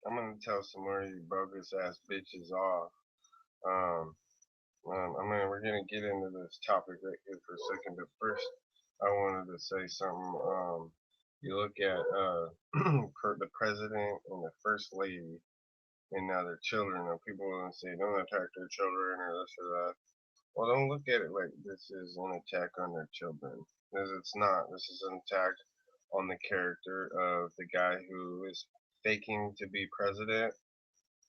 I'm gonna tell some more of you bogus ass bitches off. Um, we're gonna get into this topic right here for a second, but first, I wanted to say something. You look at the president and the first lady, and now their children, and people want to say don't attack their children or this or that. Well, don't look at it like this is an attack on their children, because it's not. This is an attack on the character of the guy who is faking to be president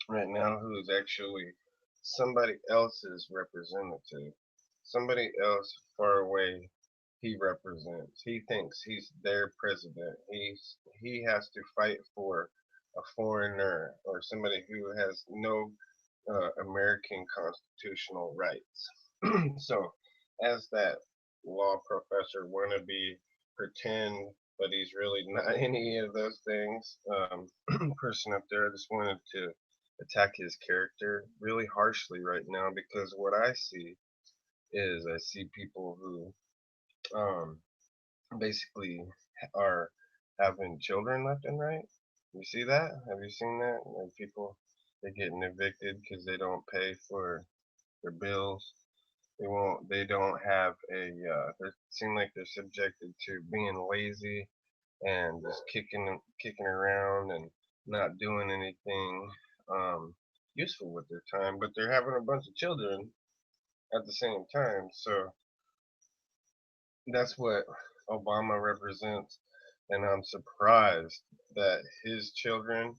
right now, who is actually somebody else's representative, somebody else far away. He represents. He thinks he's their president. He has to fight for a foreigner or somebody who has no American constitutional rights. So, as that law professor wannabe pretend, but he's really not any of those things, person up there, I just wanted to attack his character really harshly right now because what I see is I see people who basically are having children left and right. You see that? Have you seen that? Like people, they're getting evicted because they don't pay for their bills. They won't. They don't have a. They seem like they're subjected to being lazy and just kicking around and not doing anything um, useful with their time. But they're having a bunch of children at the same time. So that's what Obama represents, and I'm surprised that his children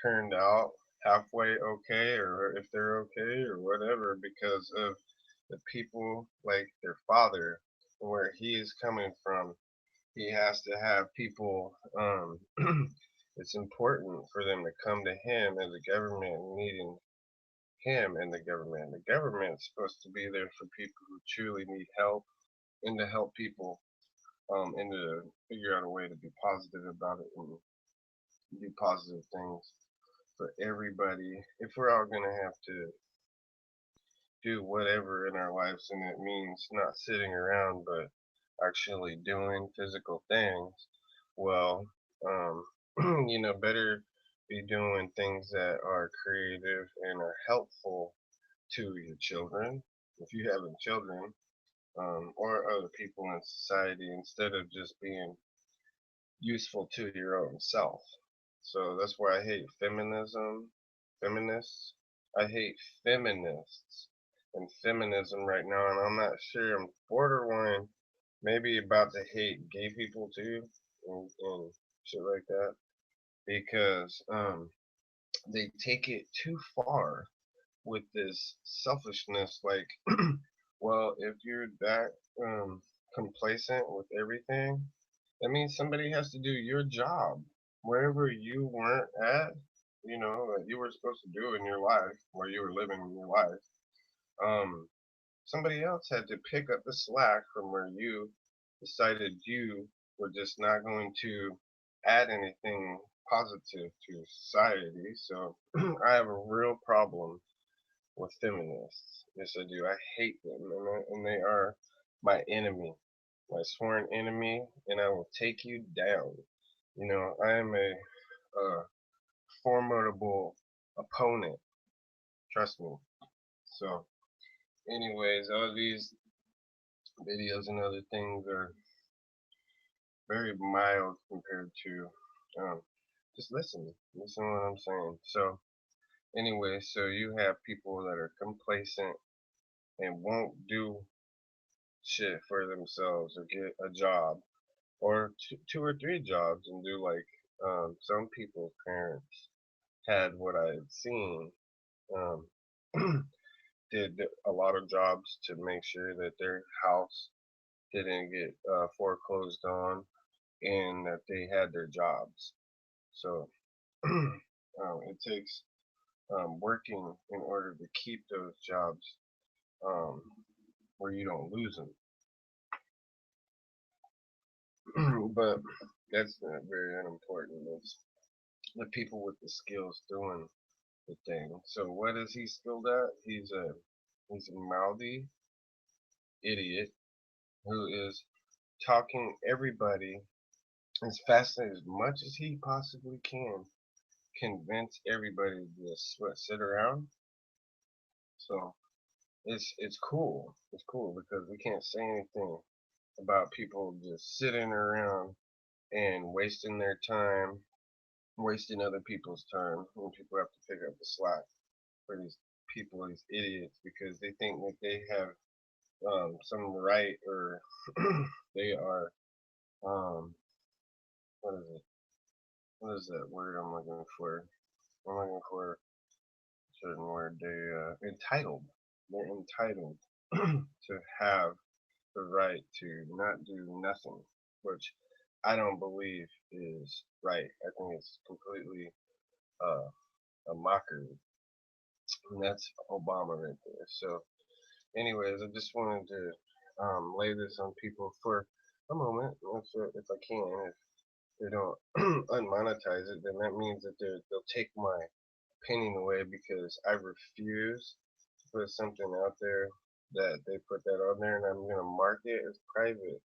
turned out halfway okay, or if they're okay, or whatever, because of the people like their father, where he is coming from. He has to have people. It's important for them to come to him as a government, needing him and the government. The government's supposed to be there for people who truly need help and to help people and to figure out a way to be positive about it and do positive things for everybody. If we're all gonna have to do whatever in our lives, and it means not sitting around but actually doing physical things, well, um, better be doing things that are creative and are helpful to your children if you having children or other people in society instead of just being useful to your own self. So that's why I hate feminists. I hate feminists and feminism right now, and I'm not sure. I'm borderline, maybe about to hate gay people too, and shit like that, because they take it too far with this selfishness. Like, well, if you're that complacent with everything, that means somebody has to do your job wherever you weren't at, that you were supposed to do in your life, where you were living your life. Um, Somebody else had to pick up the slack from where you decided you were just not going to add anything positive to society. So I have a real problem with feminists. Yes, I do. I hate them, and they are my enemy, my sworn enemy, and I will take you down. I am a formidable opponent. Trust me. So, anyways, all these videos and other things are very mild compared to just listen to what I'm saying. So, anyway, so you have people that are complacent and won't do shit for themselves or get a job or two or three jobs and do like some people's parents had what I had seen um, did a lot of jobs to make sure that their house didn't get foreclosed on and that they had their jobs. So it takes working in order to keep those jobs um, where you don't lose them. But that's not very unimportant. It's the people with the skills doing the thing. So what is he skilled at? He's a mouthy idiot who is talking everybody as fast and as much as he possibly can convince everybody to just sit around. So it's cool. It's cool because we can't say anything about people just sitting around and wasting their time, wasting other people's time when people have to pick up the slack for these people, these idiots, because they think that they have some right or they are what is it? What is that word I'm looking for? I'm looking for a certain word. They entitled. They're entitled to have the right to not do nothing, which I don't believe is right. I think it's completely a mockery, and that's Obama right there. So, anyways, I just wanted to lay this on people for a moment, if I can. If they don't unmonetize it, then that means that they'll take my opinion away because I refuse to put something out there that they put that on there, and I'm gonna mark it as private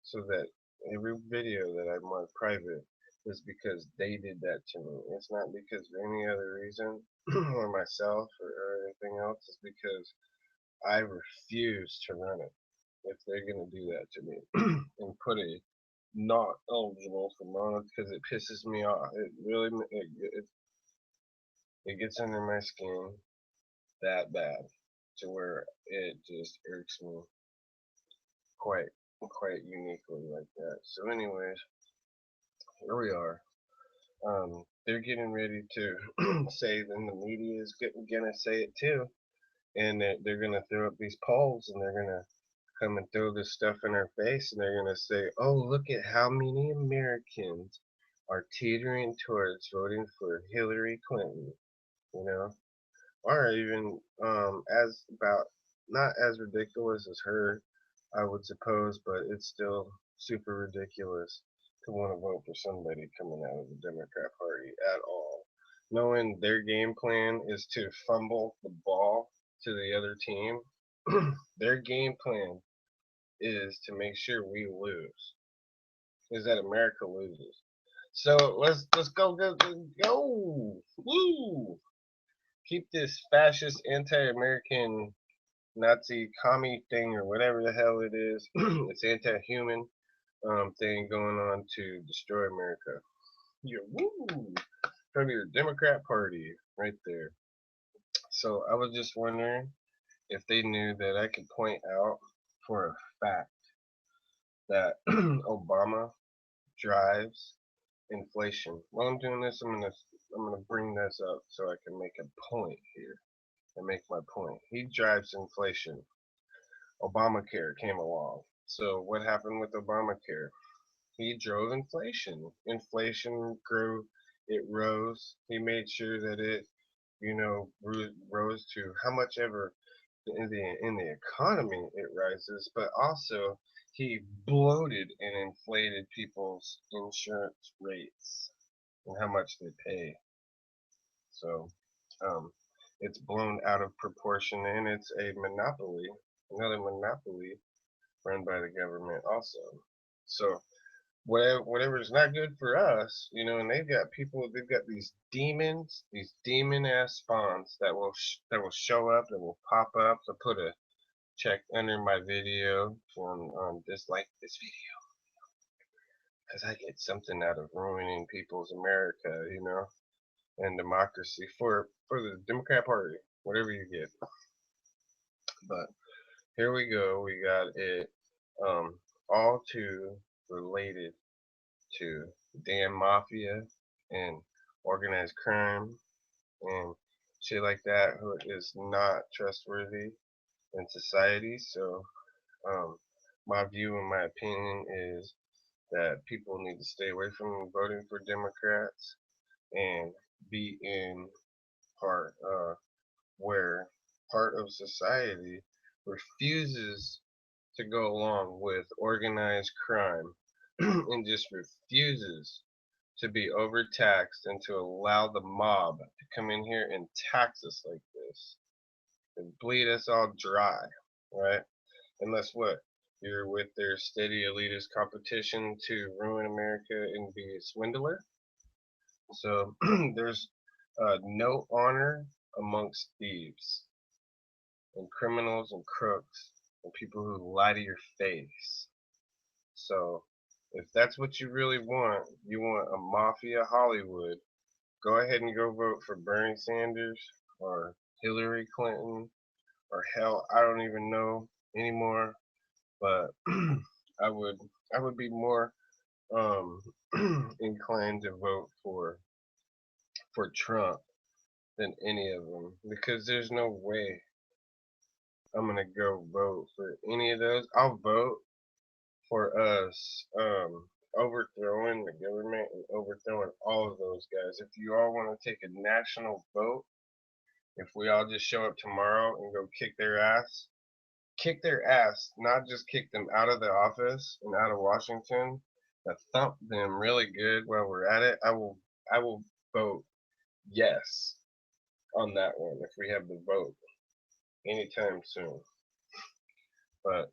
so that every video that I mark private is because they did that to me. It's not because of any other reason or myself or anything else. It's because I refuse to run it if they're gonna do that to me and put a not eligible for mono because it pisses me off. It really it gets under my skin that bad to where it just irks me quite quite uniquely like that. So anyways, here we are. They're getting ready to say, then the media is gonna say it too, and they're gonna throw up these polls, and they're gonna come and throw this stuff in our face, and they're gonna say, "Oh, look at how many Americans are teetering towards voting for Hillary Clinton," you know, or even as about not as ridiculous as her, I would suppose, but it's still super ridiculous to want to vote for somebody coming out of the Democrat Party at all, knowing their game plan is to fumble the ball to the other team. Their game plan is to make sure we lose, is that America loses. So let's go, woo! Keep this fascist, anti-American, Nazi commie thing or whatever the hell it is. It's anti-human thing going on to destroy America. Yeah, woo! From your Democrat Party right there. So I was just wondering if they knew that I could point out for a fact that Obama drives inflation. While I'm doing this, I'm gonna bring this up so I can make a point here and make my point. He drives inflation. Obamacare came along. So what happened with Obamacare? He drove inflation. Inflation grew, it rose. He made sure that it, rose to how much ever in the economy it rises, but also he bloated and inflated people's insurance rates and how much they pay. So it's blown out of proportion, and it's a monopoly, another monopoly run by the government also. So whatever is not good for us, and they've got these demons, these demon ass spawns that will show up, that will pop up. So put a check under my video on dislike this video because I get something out of ruining people's America, and democracy for the Democrat Party, whatever you get. But here we go. We got it all too related to damn mafia and organized crime and shit like that who is not trustworthy in society. So um, my view and my opinion is that people need to stay away from voting for Democrats and be in part where part of society refuses to go along with organized crime and just refuses to be overtaxed and to allow the mob to come in here and tax us like this and bleed us all dry, right? Unless what? You're with their steady elitist competition to ruin America and be a swindler? So there's no honor amongst thieves and criminals and crooks and people who lie to your face. So if that's what you really want, you want a mafia Hollywood, go ahead and go vote for Bernie Sanders or Hillary Clinton or hell, I don't even know anymore. But I would I would be more um, inclined to vote for Trump than any of them because there's no way I'm gonna go vote for any of those. I'll vote for us overthrowing the government and overthrowing all of those guys. If you all want to take a national vote, if we all just show up tomorrow and go kick their ass, not just kick them out of the office and out of Washington, but thump them really good while we're at it, I will vote yes on that one if we have the vote anytime soon. But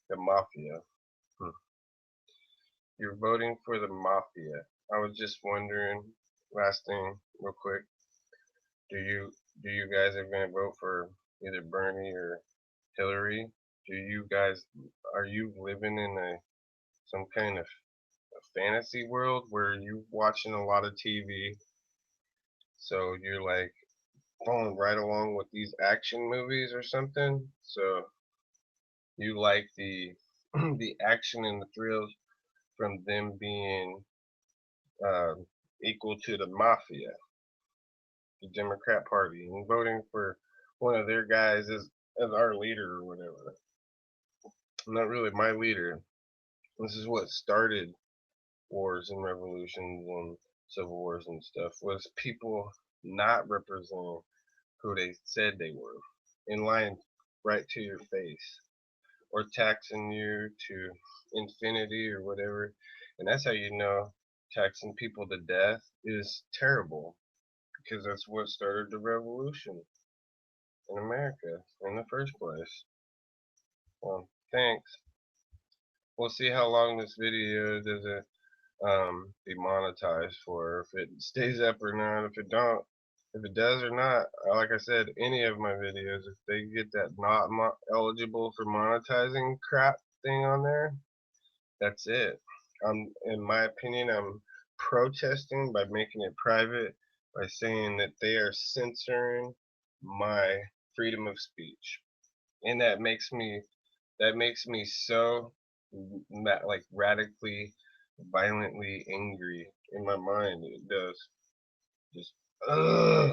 the mafia. Hmm. You're voting for the mafia. I was just wondering, last thing, real quick, do you do you guys are gonna vote for either Bernie or Hillary? Do you guys are you living in a some kind of a fantasy world where you're watching a lot of TV, so you're like following right along with these action movies or something? So you like the the action and the thrills from them being uh, equal to the mafia, the Democrat Party, and voting for one of their guys as our leader or whatever. Not really my leader. This is what started wars and revolutions and civil wars and stuff was people not representing who they said they were, in line right to your face, or taxing you to infinity or whatever. And that's how you know taxing people to death is terrible because that's what started the revolution in America in the first place. Thanks. We'll see how long this video does it be monetized for, if it stays up or not. If it does or not, like I said, any of my videos, if they get that not eligible for monetizing crap thing on there, that's it. In my opinion, I'm protesting by making it private by saying that they are censoring my freedom of speech, and that makes me so like radically, violently angry in my mind. It does. Just ugh.